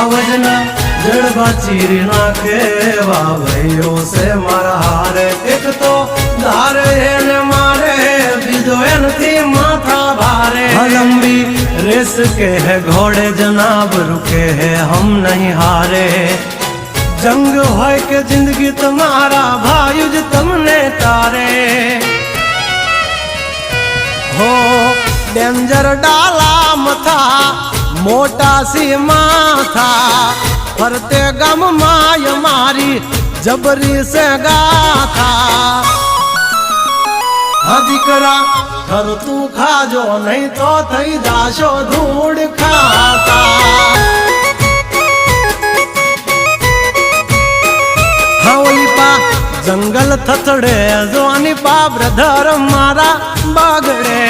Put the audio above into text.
आवजना जड़बा चीरी नाखे भाइयों से मारा हारे एक तो धारे ने मारे बीजो एनथी माथा भारे लंबी रेस के है घोड़े जनाब रुके है हम नहीं हारे जंग होय के जिंदगी तुम्हारा भायुज तुमने तारे हो डेंजर डाला मथा मोटा सी माथा फरते गम माय मारी जबरी से गाथा दीकरा घर तू खाजो नहीं तो थई जाशो धूड़ खाता हावली पा जंगल थथड़े जोनी पा ब्रदर मारा बागड़े